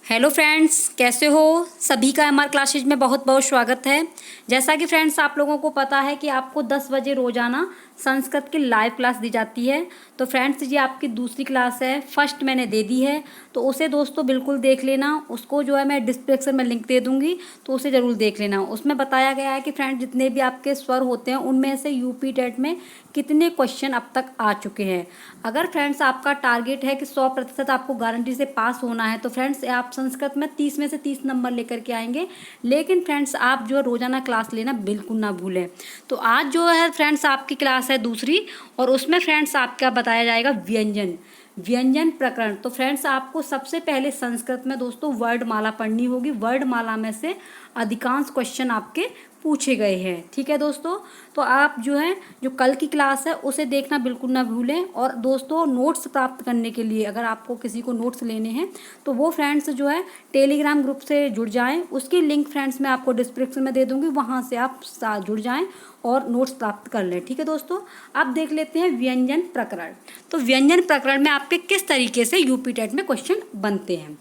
Hello friends, कैसे हो? सभी का हमारे क्लासेज में बहुत बहुत स्वागत है। जैसा कि फ्रेंड्स आप लोगों को पता है कि आपको 10 बजे रोज़ाना संस्कृत की लाइव क्लास दी जाती है। तो फ्रेंड्स ये आपकी दूसरी क्लास है, फर्स्ट मैंने दे दी है, तो उसे दोस्तों बिल्कुल देख लेना। उसको जो है मैं डिस्क्रिप्शन में लिंक दे दूँगी, तो उसे ज़रूर देख लेना। उसमें बताया गया है कि फ्रेंड्स जितने भी आपके स्वर होते हैं उनमें से यूपी टेट में कितने क्वेश्चन अब तक आ चुके हैं। अगर फ्रेंड्स आपका टारगेट है कि 100% आपको गारंटी से पास होना है, तो फ्रेंड्स आप संस्कृत में 30 में से 30 नंबर लेकर के आएंगे। लेकिन फ्रेंड्स आप जो रोज़ाना क्लास लेना बिल्कुल ना भूलें। तो आज जो है फ्रेंड्स आपकी क्लास है दूसरी, और उसमें फ्रेंड्स आपका बताया जाएगा व्यंजन व्यंजन प्रकरण। तो फ्रेंड्स आपको सबसे पहले संस्कृत में दोस्तों वर्णमाला पढ़नी होगी। वर्णमाला में से अधिकांश क्वेश्चन आपके पूछे गए हैं। ठीक है दोस्तों, तो आप जो है जो कल की क्लास है उसे देखना बिल्कुल ना भूलें। और दोस्तों नोट्स प्राप्त करने के लिए अगर आपको किसी को नोट्स लेने हैं तो वो फ्रेंड्स जो है टेलीग्राम ग्रुप से जुड़ जाएं। उसकी लिंक फ्रेंड्स मैं आपको डिस्क्रिप्शन में दे दूंगी, वहाँ से आप जुड़ जाएं और नोट्स प्राप्त कर लें। ठीक है दोस्तों, अब देख लेते हैं व्यंजन प्रकरण। तो व्यंजन प्रकरण में आपके किस तरीके से यूपी टेट में क्वेश्चन बनते हैं।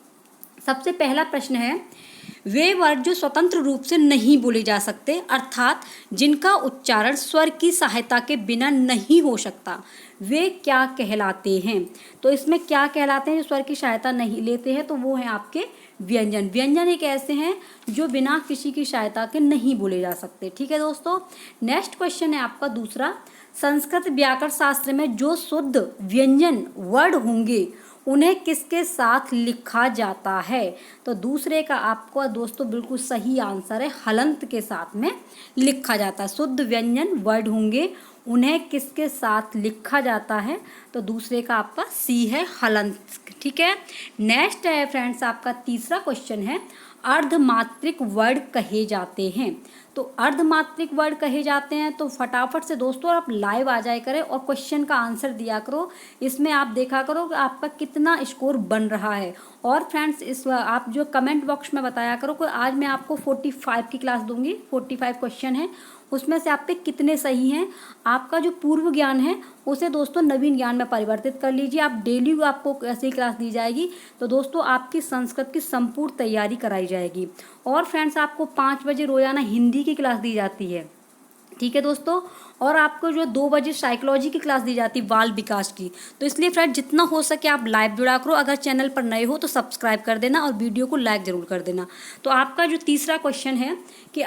सबसे पहला प्रश्न है, वे वर्ड जो स्वतंत्र रूप से नहीं बोले जा सकते, अर्थात जिनका उच्चारण स्वर की सहायता के बिना नहीं हो सकता, वे क्या कहलाते हैं। तो इसमें क्या कहलाते हैं जो स्वर की सहायता नहीं लेते हैं, तो वो हैं आपके व्यंजन। व्यंजन एक ऐसे हैं जो बिना किसी की सहायता के नहीं बोले जा सकते। ठीक है दोस्तों, नेक्स्ट क्वेश्चन है आपका दूसरा, संस्कृत व्याकरण शास्त्र में जो शुद्ध व्यंजन वर्ड होंगे उन्हें किसके साथ लिखा जाता है। तो दूसरे का आपको दोस्तों बिल्कुल सही आंसर है, हलंत के साथ में लिखा जाता है। शुद्ध व्यंजन वर्ड होंगे उन्हें किसके साथ लिखा जाता है, तो दूसरे का आपका सी है, हलंत। ठीक है, नेक्स्ट है फ्रेंड्स आपका तीसरा क्वेश्चन है, अर्धमात्रिक वर्ड कहे जाते हैं। तो अर्धमात्रिक वर्ड कहे जाते हैं, तो फटाफट से दोस्तों आप लाइव आ जाए करें और क्वेश्चन का आंसर दिया करो। इसमें आप देखा करो कि आपका कितना स्कोर बन रहा है। और फ्रेंड्स इस आप जो कमेंट बॉक्स में बताया करो कि आज मैं आपको 45 की क्लास दूंगी, 45 क्वेश्चन है, उसमें से आप पे कितने सही हैं। आपका जो पूर्व ज्ञान है उसे दोस्तों नवीन ज्ञान में परिवर्तित कर लीजिए। आप डेली आपको ऐसी क्लास दी जाएगी, तो दोस्तों आपकी संस्कृत की संपूर्ण तैयारी कराई जाएगी। और फ्रेंड्स आपको 5 बजे रोजाना हिंदी की क्लास दी जाती है। ठीक है दोस्तों, और आपको जो 2 बजे साइकोलॉजी की क्लास दी जाती है, बाल विकास की। तो इसलिए फ्रेंड जितना हो सके आप लाइव जुड़ा करो। अगर चैनल पर नए हो तो सब्सक्राइब कर देना और वीडियो को लाइक जरूर कर देना। तो आपका जो तीसरा क्वेश्चन है कि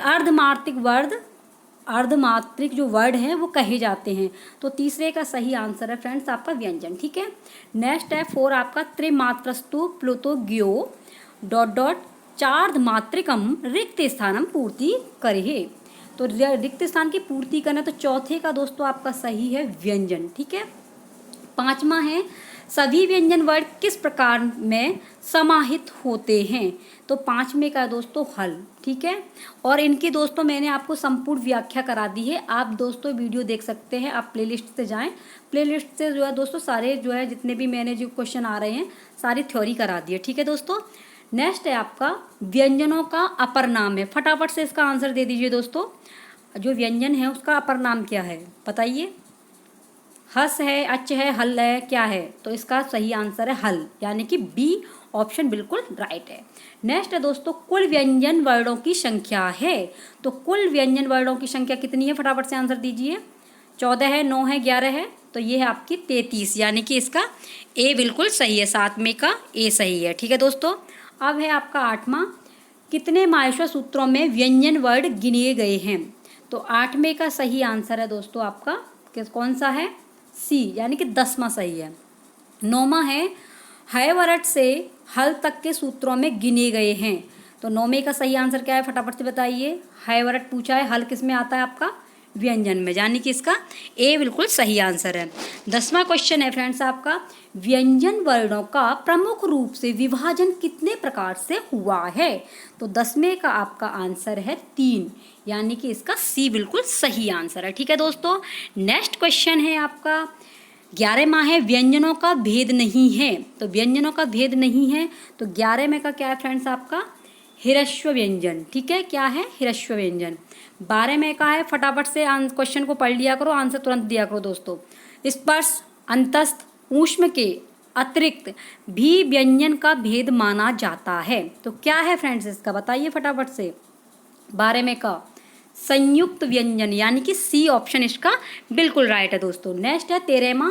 अर्धमात्रिक जो वर्ड हैं वो कहे जाते हैं, तो तीसरे का सही आंसर है फ्रेंड्स आपका व्यंजन। ठीक है, नेक्स्ट है 4 आपका, त्रिमात्रस्तु प्लुतो ज्ञो डॉट डॉट चार्धमात्रिकम रिक्त स्थानम पूर्ति करे। तो रिक्त स्थान की पूर्ति करना, तो चौथे का दोस्तों आपका सही है व्यंजन। ठीक है, पांचवा है, सभी व्यंजन वर्ड किस प्रकार में समाहित होते हैं। तो पांचवे का दोस्तों हल। ठीक है, और इनकी दोस्तों मैंने आपको संपूर्ण व्याख्या करा दी है। आप दोस्तों वीडियो देख सकते हैं, आप प्लेलिस्ट से जाएं। प्लेलिस्ट से जो है दोस्तों सारे जो है जितने भी मैंने जो क्वेश्चन आ रहे हैं सारी थ्योरी करा दी है। ठीक है दोस्तों, नेक्स्ट है आपका व्यंजनों का अपर नाम है। फटाफट से इसका आंसर दे दीजिए दोस्तों, जो व्यंजन है उसका अपर नाम क्या है बताइए। हस है, अच है, हल है, क्या है। तो इसका सही आंसर है हल, यानी कि बी ऑप्शन बिल्कुल राइट है। नेक्स्ट है दोस्तों, कुल व्यंजन वर्णों की संख्या है। तो कुल व्यंजन वर्णों की संख्या कितनी है, फटाफट से आंसर दीजिए। 14 है, 9 है, 11 है, तो ये है आपकी 33, यानी कि इसका ए बिल्कुल सही है, 7 में का ए सही है। ठीक है दोस्तों, अब है आपका 8वां, कितने माहेश्वर सूत्रों में व्यंजन वर्ड गिने गए हैं। तो 8वें का सही आंसर है दोस्तों आपका कौन सा है, सी, यानी कि 10वां सही है। 9वां है, हैवरट से हल तक के सूत्रों में गिने गए हैं। तो 9वें का सही आंसर क्या है, फटाफट से बताइए। हैवरट पूछा है, हल किस में आता है आपका व्यंजन में, यानी कि इसका ए बिल्कुल सही आंसर है। 10वां क्वेश्चन है फ्रेंड्स आपका, व्यंजन वर्णों का प्रमुख रूप से विभाजन कितने प्रकार से हुआ है। तो 10वें का आपका आंसर है 3, यानी कि इसका सी बिल्कुल सही आंसर है। ठीक है दोस्तों, नेक्स्ट क्वेश्चन है आपका 11वां है, व्यंजनों का भेद नहीं है। तो व्यंजनों का भेद नहीं है, तो 11 में का क्या है फ्रेंड्स आपका हिरस्व व्यंजन। ठीक है, क्या है, हिरस्व व्यंजन। 12 में का है, फटाफट से क्वेश्चन को पढ़ लिया करो, आंसर तुरंत दिया करो दोस्तों। स्पर्श, अंतस्थ, ऊष्म के अतिरिक्त भी व्यंजन का भेद माना जाता है। तो क्या है फ्रेंड्स इसका, बताइए फटाफट से। 12 में का संयुक्त व्यंजन, यानी कि सी ऑप्शन इसका बिल्कुल राइट है दोस्तों। नेक्स्ट है 13वां,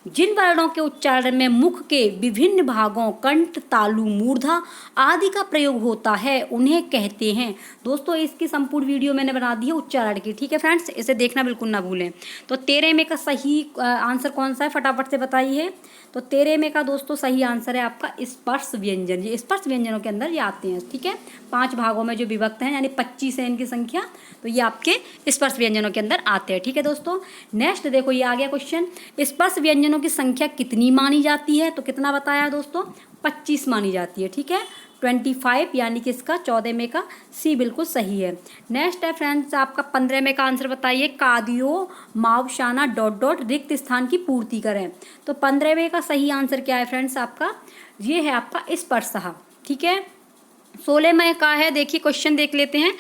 जिन वर्णों के उच्चारण में मुख के विभिन्न भागों कंठ, तालु, मूर्धा आदि का प्रयोग होता है उन्हें कहते हैं। दोस्तों इसकी संपूर्ण वीडियो मैंने बना दी है उच्चारण की, ठीक है फ्रेंड्स, इसे देखना बिल्कुल ना भूलें। तो 13 में का सही आंसर कौन सा है, फटाफट से बताइए। तो 13 में का दोस्तों सही आंसर है आपका स्पर्श व्यंजन। ये स्पर्श व्यंजनों के अंदर ये आते हैं, ठीक है। 5 भागों में जो विभक्त हैं, यानी 25 है इनकी संख्या, तो ये आपके स्पर्श व्यंजनों के अंदर आते हैं, ठीक है दोस्तों। नेक्स्ट देखो ये आ गया क्वेश्चन, स्पर्श व्यंजनों की संख्या कितनी मानी जाती है। तो कितना बताया दोस्तों, 25 मानी जाती है, ठीक है। 25, यानी कि इसका 14 में का सी बिल्कुल सही है। नेक्स्ट है फ्रेंड्स आपका 15 में का आंसर बताइए। कादियो मावशाना डॉट डॉट रिक्त स्थान की पूर्ति करें। तो 15 में का सही आंसर क्या है फ्रेंड्स आपका, ये है आपका स्पर्शः, ठीक है। 16 में का है, देखिए क्वेश्चन देख लेते हैं।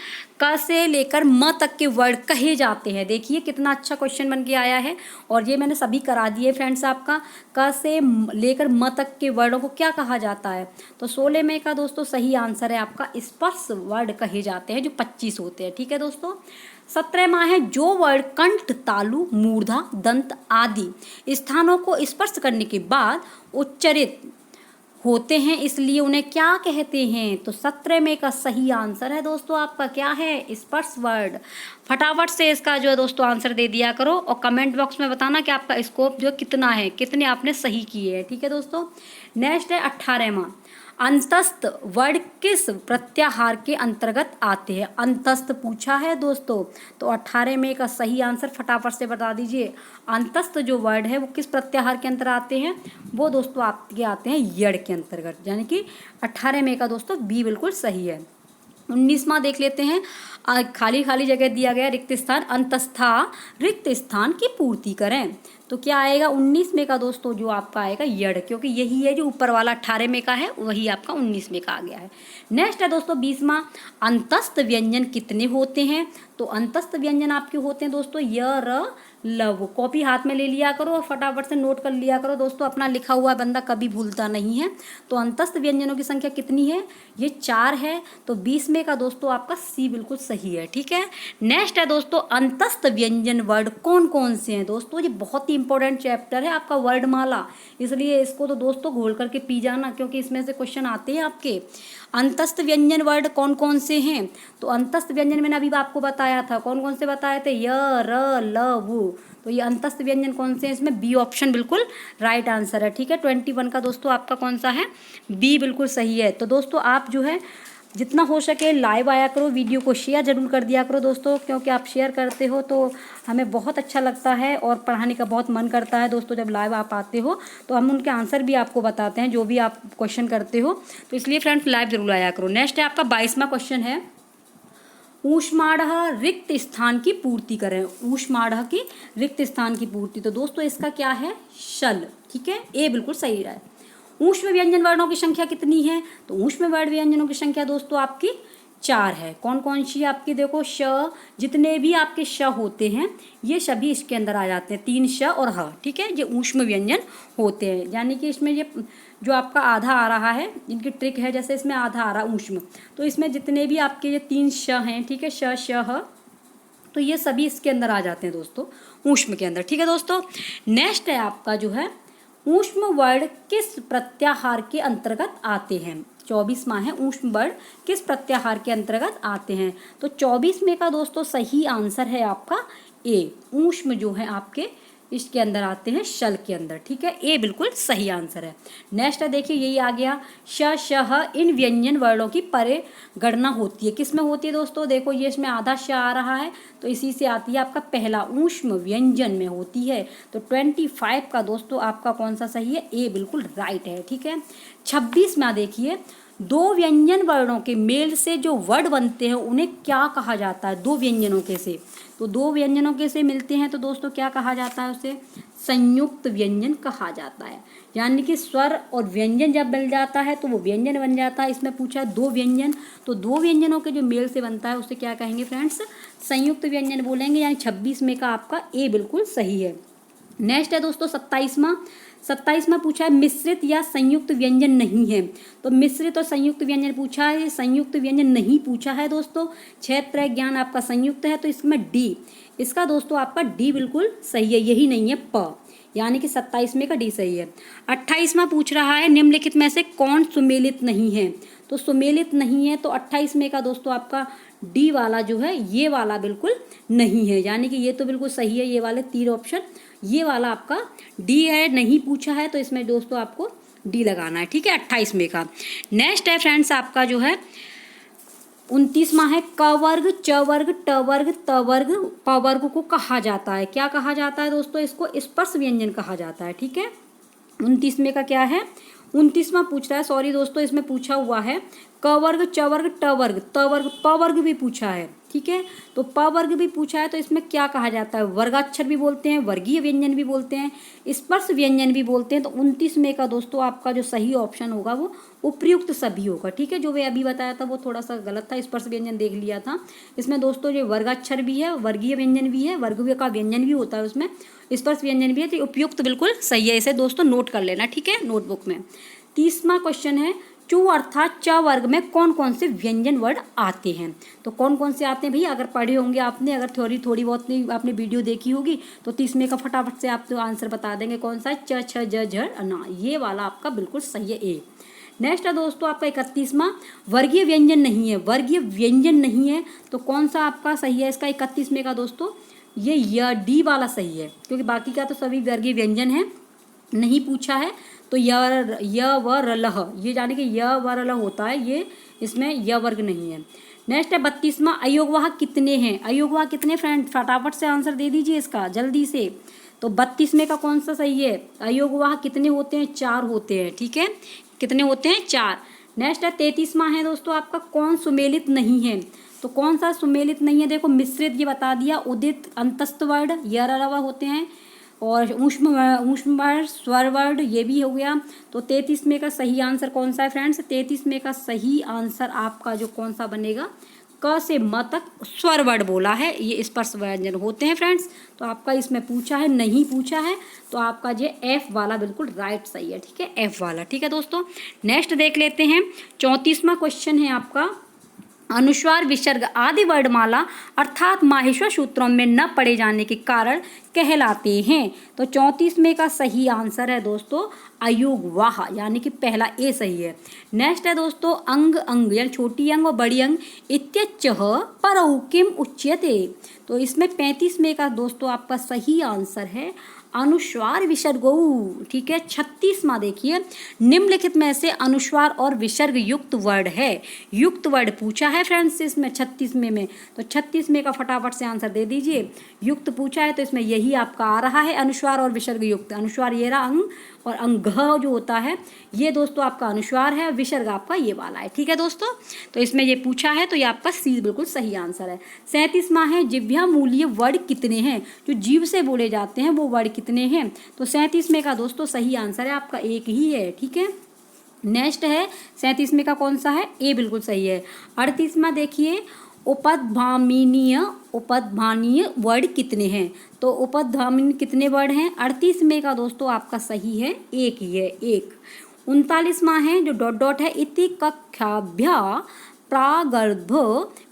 क से लेकर म तक के वर्ड कहे जाते हैं। देखिए कितना अच्छा क्वेश्चन बन के आया है, और ये मैंने सभी करा दिए फ्रेंड्स आपका। क से लेकर म तक के वर्डों को क्या कहा जाता है। तो 16 में का दोस्तों सही आंसर है आपका स्पर्श वर्ड कहे जाते हैं, जो 25 होते हैं, ठीक है दोस्तों। 17वां है, जो वर्ड कंठ, तालु, मूर्धा, दंत आदि स्थानों को स्पर्श करने के बाद उच्चरित होते हैं इसलिए उन्हें क्या कहते हैं। तो 17 में का सही आंसर है दोस्तों आपका क्या है, स्पर्श वर्ड। फटाफट से इसका जो है दोस्तों आंसर दे दिया करो, और कमेंट बॉक्स में बताना कि आपका स्कोप जो कितना है, कितने आपने सही किए हैं, ठीक है दोस्तों। नेक्स्ट है 18वां, अंतस्थ वर्ड किस प्रत्याहार के अंतर्गत आते हैं। अंतस्थ पूछा है दोस्तों, तो 18 में का सही आंसर फटाफट से बता दीजिए। अंतस्थ जो वर्ड है वो किस प्रत्याहार के अंतर्गत आते हैं, वो दोस्तों आपके आते हैं यड़ के अंतर्गत, यानी कि 18 में का दोस्तों बी बिल्कुल सही है। 19वां देख लेते हैं, खाली खाली जगह दिया गया रिक्त स्थान, अंतस्था रिक्त स्थान की पूर्ति करें। तो क्या आएगा 19 में का दोस्तों, जो आपका आएगा यड़, क्योंकि यही है जो ऊपर वाला 18 में का है, वही आपका 19 में का आ गया है। नेक्स्ट है दोस्तों 20वां, अंतस्थ व्यंजन कितने होते हैं। तो अंतस्थ व्यंजन आपके होते हैं दोस्तों य, र, लव। कॉपी हाथ में ले लिया करो और फटाफट से नोट कर लिया करो दोस्तों, अपना लिखा हुआ बंदा कभी भूलता नहीं है। तो अंतस्थ व्यंजनों की संख्या कितनी है, ये 4 है। तो 20 में का दोस्तों आपका सी बिल्कुल सही है, ठीक है। नेक्स्ट है दोस्तों अंतस्थ व्यंजन वर्ड कौन कौन से हैं। दोस्तों ये बहुत ही इंपॉर्टेंट चैप्टर है आपका वर्डमाला, इसलिए इसको तो दोस्तों घोल करके पी जाना, क्योंकि इसमें से क्वेश्चन आते हैं आपके। अंतस्थ व्यंजन वर्ड कौन कौन से हैं। तो अंतस्थ व्यंजन मैंने अभी आपको बताया था, कौन कौन से बताए थे, य, र, ल, वु। तो ये अंतस्थ व्यंजन कौन से हैं, इसमें बी ऑप्शन बिल्कुल राइट आंसर है, ठीक है। 21 का दोस्तों आपका कौन सा है, बी बिल्कुल सही है। तो दोस्तों आप जो है जितना हो सके लाइव आया करो, वीडियो को शेयर जरूर कर दिया करो दोस्तों, क्योंकि आप शेयर करते हो तो हमें बहुत अच्छा लगता है और पढ़ाने का बहुत मन करता है दोस्तों। जब लाइव आप आते हो तो हम उनके आंसर भी आपको बताते हैं, जो भी आप क्वेश्चन करते हो, तो इसलिए फ्रेंड्स लाइव जरूर आया करो। नेक्स्ट है आपका 22वां क्वेश्चन है, ऊष्माढ़ रिक्त स्थान की पूर्ति करें। ऊष्माढ़ की रिक्त स्थान की पूर्ति, तो दोस्तों इसका क्या है, शल, ठीक है, ए बिल्कुल सही रहा है। ऊष्म व्यंजन वर्णों की संख्या कितनी है। तो ऊष्म वर्ण व्यंजनों की संख्या दोस्तों आपकी 4 है। कौन कौन सी आपकी, देखो श, जितने भी आपके श होते हैं ये सभी इसके अंदर आ जाते हैं, 3 श और ह, ठीक है, ये ऊष्म व्यंजन होते हैं। यानी कि इसमें ये जो आपका आधा आ रहा है, इनकी ट्रिक है, जैसे इसमें आधा आ रहा ऊष्म, तो इसमें जितने भी आपके ये 3 श हैं, ठीक है, श, श, ह, तो ये सभी इसके अंदर आ जाते हैं दोस्तों, ऊष्म के अंदर, ठीक है दोस्तों। नेक्स्ट है आपका जो है ऊष्म वर्ण किस प्रत्याहार के अंतर्गत आते हैं। 24वां है, ऊष्म वर्ण किस प्रत्याहार के अंतर्गत आते हैं। तो 24 में का दोस्तों सही आंसर है आपका ए, ऊष्म जो है आपके इसके अंदर आते हैं, शल के अंदर, ठीक है, ए बिल्कुल सही आंसर है। नेक्स्ट है देखिए यही आ गया, श, श, इन व्यंजन वर्णों की परे गणना होती है। किस में होती है दोस्तों, देखो ये इसमें आधा श आ रहा है, तो इसी से आती है आपका पहला ऊष्म व्यंजन में होती है। तो 25 का दोस्तों आपका कौन सा सही है, ए बिल्कुल राइट है, ठीक है। 26 में देखिए, 2 व्यंजन वर्णों के मेल से जो वर्ड बनते हैं उन्हें क्या कहा जाता है। 2 व्यंजनों के से, तो 2 व्यंजनों के से मिलते हैं तो दोस्तों क्या कहा जाता है, उसे संयुक्त व्यंजन कहा जाता है। यानी कि स्वर और व्यंजन जब मिल जाता है तो वो व्यंजन बन जाता है। इसमें पूछा है 2 व्यंजन, तो 2 व्यंजनों के जो मेल से बनता है उसे क्या कहेंगे फ्रेंड्स, संयुक्त व्यंजन बोलेंगे। यानी 26 में का आपका ए बिल्कुल सही है। नेक्स्ट है दोस्तों 27वां, 27वां पूछा है मिश्रित या संयुक्त व्यंजन नहीं है। तो मिश्रित और संयुक्त व्यंजन पूछा है, संयुक्त व्यंजन नहीं पूछा है दोस्तों। क्षेत्र ज्ञान आपका संयुक्त है तो इसमें डी, इसका दोस्तों आपका डी बिल्कुल सही है, यही नहीं है प, यानी कि 27 में का डी सही है। 28वां पूछ रहा है निम्नलिखित में से कौन सुमेलित नहीं है। तो सुमेलित नहीं है तो 28 में का दोस्तों आपका डी वाला जो है ये वाला बिल्कुल नहीं है, यानी कि ये तो बिल्कुल सही है, ये वाले 3 ऑप्शन, ये वाला आपका डी है, नहीं पूछा है तो इसमें दोस्तों आपको डी लगाना है, ठीक है 28 में का। नेक्स्ट है फ्रेंड्स आपका जो है 29वां है क वर्ग च वर्ग ट वर्ग त वर्ग प वर्ग को कहा जाता है। क्या कहा जाता है दोस्तों, इसको स्पर्श व्यंजन कहा जाता है, ठीक है। 29 में का क्या है, 29वां पूछ रहा है, सॉरी दोस्तों इसमें पूछा हुआ है क वर्ग च वर्ग ट वर्ग त वर्ग प वर्ग भी पूछा है, ठीक है। तो प वर्ग भी पूछा है तो इसमें क्या कहा जाता है, वर्गाक्षर भी बोलते हैं, वर्गीय व्यंजन भी बोलते हैं, स्पर्श व्यंजन भी बोलते हैं। तो 29 में का दोस्तों आपका जो सही ऑप्शन होगा वो उपयुक्त सभी होगा, ठीक है। जो वे अभी बताया था वो थोड़ा सा गलत था, स्पर्श व्यंजन देख लिया था। इसमें दोस्तों जो वर्गाक्षर भी है, वर्गीय व्यंजन भी है, वर्गीय का व्यंजन भी होता है उसमें, स्पर्श व्यंजन भी है, तो उपयुक्त बिल्कुल सही है, इसे दोस्तों नोट कर लेना, ठीक है, नोटबुक में। 30वां क्वेश्चन है चू अर्थात च वर्ग में कौन कौन से व्यंजन वर्ड आते हैं। तो कौन कौन से आते हैं भैया, अगर पढ़े होंगे आपने, अगर थोड़ी बहुत आपने वीडियो देखी होगी तो 30 में का फटाफट से आप तो आंसर बता देंगे कौन सा है, च छ ज झ ना, ये वाला आपका बिल्कुल सही है ए। नेक्स्ट है दोस्तों आपका 31वां वर्गीय व्यंजन नहीं है, वर्गीय व्यंजन नहीं है तो कौन सा आपका सही है इसका 31 में का दोस्तों, ये डी वाला सही है, क्योंकि बाकी का तो सभी वर्गीय व्यंजन है, नहीं पूछा है। तो य व र लह, ये जाने कि य व र लह होता है, ये इसमें य वर्ग नहीं है। नेक्स्ट है 32वां अयोगवाहक कितने हैं। अयोगवाहक कितने फ्रेंड, फटाफट से आंसर दे दीजिए इसका जल्दी से। तो 32 में का कौन सा सही है, अयोगवाहक कितने होते हैं, 4 होते हैं, ठीक है, कितने होते हैं 4। नेक्स्ट है 33वां है दोस्तों आपका कौन सुमेलित नहीं है। तो कौन सा सुमेलित नहीं है, देखो मिश्रित ये बता दिया, उदित अंतस्थ वर्ड य र ल होते हैं, और ऊष्म वर्ड स्वर वर्ड ये भी हो गया। तो 33 में का सही आंसर कौन सा है फ्रेंड्स, 33 में का सही आंसर आपका जो कौन सा बनेगा, क से म तक स्वर वर्ड बोला है, ये स्पर्श व्यंजन होते हैं फ्रेंड्स। तो आपका इसमें पूछा है, नहीं पूछा है, तो आपका ये एफ वाला बिल्कुल राइट सही है, ठीक है, एफ वाला, ठीक है दोस्तों। नेक्स्ट देख लेते हैं 34वां क्वेश्चन है आपका अनुस्वार विसर्ग आदि वर्णमाला अर्थात माहेश्वर सूत्रों में न पढ़े जाने के कारण कहलाते हैं। तो 34 में का सही आंसर है दोस्तों अयोगवाह, यानी कि पहला ए सही है। नेक्स्ट है दोस्तों अंग अंग यानी छोटी अंग और बड़ी अंग इत्यच्चः परौ किम उच्यते। तो इसमें 35 में का दोस्तों आपका सही आंसर है अनुस्वार विसर्गो, ठीक है। 36वां देखिए निम्नलिखित में से अनुस्वार और विसर्ग युक्त वर्ड है, युक्त वर्ड पूछा है फ्रेंड्स इसमें 36 में तो 36 में का फटाफट से आंसर दे दीजिए। युक्त पूछा है तो इसमें यही आपका आ रहा है अनुस्वार और विसर्ग युक्त। अनुस्वार ये रहा अंग, और अंग जो होता है ये दोस्तों आपका अनुस्वार है, विसर्ग आपका ये वाला है, ठीक है दोस्तों। तो इसमें ये पूछा है तो ये आपका सी बिल्कुल सही आंसर है। 37वां है जिह्वा मूल्य वर्ड कितने हैं, जो जीव से बोले जाते हैं वो वर्ड कितने हैं। तो 37 में का दोस्तों सही आंसर है आपका एक ही है, ठीक है। नेक्स्ट है 37 में का कौन सा है, ए बिल्कुल सही है। 38वां देखिए उपध्मानीय वर्ड कितने हैं। तो उपध्मानीय कितने वर्ड हैं, 38 में का दोस्तों आपका सही है एक ही है, एक। 39वां है जो डॉट डॉट है इति कक्षाभ्या प्रागर्भ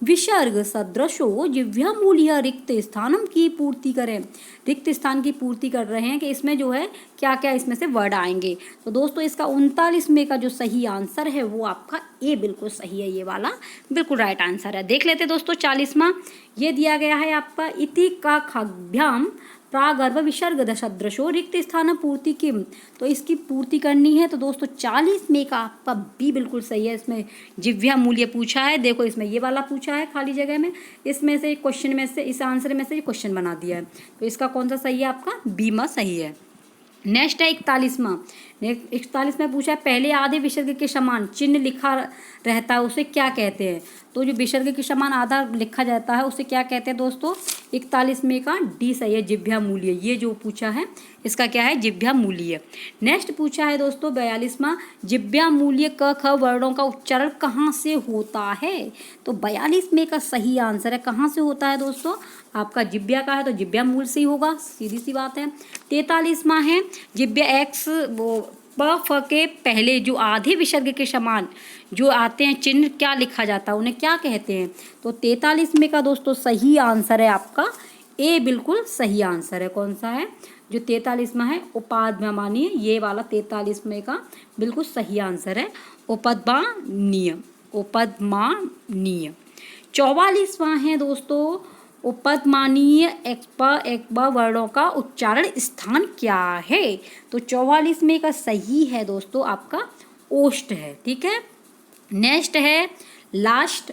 विसर्ग सदृशो जिह्वा मूल्य रिक्त स्थानम की पूर्ति करें। रिक्त स्थान की पूर्ति कर रहे हैं कि इसमें जो है क्या क्या इसमें से वर्ड आएंगे। तो दोस्तों इसका 39 में का जो सही आंसर है वो आपका ए बिल्कुल सही है, ये वाला बिल्कुल राइट आंसर है। देख लेते दोस्तों 40वां, ये दिया गया है आपका इति का खाभ्याम प्रागर्भ विसर्ग सदृशो रिक्त स्थान पूर्ति किम। तो इसकी पूर्ति करनी है तो दोस्तों 40 में का आपका बी बिल्कुल सही है। इसमें जिह्वा मूल्य पूछा है, देखो इसमें ये वाला पूछा है खाली जगह में, इसमें से क्वेश्चन में से इस आंसर में से क्वेश्चन बना दिया है, तो इसका कौन सा सही है आपका बी में सही है। नेक्स्ट है 41वां, 41 में पूछा है पहले आधे विसर्ग के समान चिन्ह लिखा रहता है उसे क्या कहते हैं। तो जो विसर्ग के समान आधा लिखा जाता है उसे क्या कहते हैं दोस्तों? 41 में का डी सही है, जिह्वा मूल्य। ये जो पूछा है इसका क्या है? जिह्वा मूल्य। नेक्स्ट पूछा है दोस्तों 42वां, जिह्वा मूल्य क ख वर्णों का उच्चारण कहाँ से होता है? तो 42 में का सही आंसर है कहाँ से होता है दोस्तों? आपका जिह्वा का है तो जिह्वा मूल से ही होगा, सीधी सी बात है। 43वां है, जिह्वा एक्स वो प फ के पहले जो आधे विसर्ग के समान जो आते हैं चिन्ह क्या लिखा जाता है, उन्हें क्या कहते हैं? तो 43 में का दोस्तों सही आंसर है आपका ए, बिल्कुल सही आंसर है। कौन सा है? जो 43वां है उपदमानीय, ये वाला 43 में का बिल्कुल सही आंसर है उपदमानीय, उपदमानीय। 44वां है दोस्तों, उपदमानीय एक वर्णों का उच्चारण स्थान क्या है? तो 44 में का सही है दोस्तों आपका ओष्ठ है, ठीक है। नेक्स्ट है लास्ट,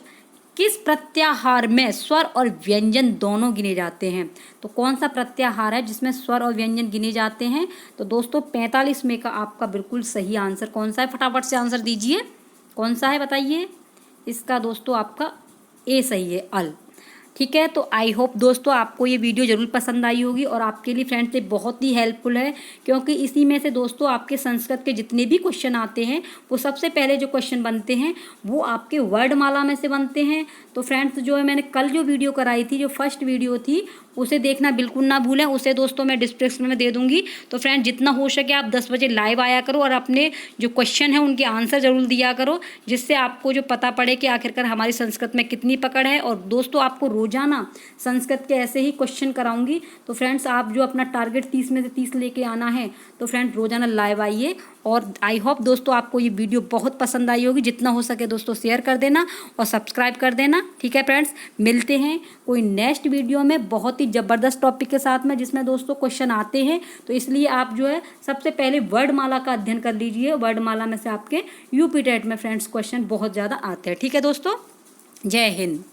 किस प्रत्याहार में स्वर और व्यंजन दोनों गिने जाते हैं? तो कौन सा प्रत्याहार है जिसमें स्वर और व्यंजन गिने जाते हैं? तो दोस्तों 45 में का आपका बिल्कुल सही आंसर कौन सा है? फटाफट से आंसर दीजिए, कौन सा है बताइए? इसका दोस्तों आपका ए सही है, अल। ठीक है, तो आई होप दोस्तों आपको ये वीडियो ज़रूर पसंद आई होगी और आपके लिए फ्रेंड्स ये बहुत ही हेल्पफुल है, क्योंकि इसी में से दोस्तों आपके संस्कृत के जितने भी क्वेश्चन आते हैं वो सबसे पहले जो क्वेश्चन बनते हैं वो आपके वर्णमाला में से बनते हैं। तो फ्रेंड्स जो है मैंने कल जो वीडियो कराई थी, जो फर्स्ट वीडियो थी, उसे देखना बिल्कुल ना भूलें, उसे दोस्तों मैं डिस्क्रिप्शन में दे दूंगी। तो फ्रेंड जितना हो सके आप 10 बजे लाइव आया करो और अपने जो क्वेश्चन है उनके आंसर ज़रूर दिया करो, जिससे आपको जो पता पड़े कि आखिरकार हमारी संस्कृत में कितनी पकड़ है। और दोस्तों आपको रोजाना संस्कृत के ऐसे ही क्वेश्चन कराऊंगी। तो फ्रेंड्स आप जो अपना टारगेट 30 में से 30 लेके आना है, तो फ्रेंड्स रोजाना लाइव आइए। और आई होप दोस्तों आपको ये वीडियो बहुत पसंद आई होगी। जितना हो सके दोस्तों शेयर कर देना और सब्सक्राइब कर देना। ठीक है फ्रेंड्स, मिलते हैं कोई नेक्स्ट वीडियो में बहुत ही ज़बरदस्त टॉपिक के साथ में, जिसमें दोस्तों क्वेश्चन आते हैं। तो इसलिए आप जो है सबसे पहले वर्णमाला का अध्ययन कर लीजिए। वर्णमाला में से आपके यूपी टेट में फ्रेंड्स क्वेश्चन बहुत ज़्यादा आते हैं। ठीक है दोस्तों, जय हिंद।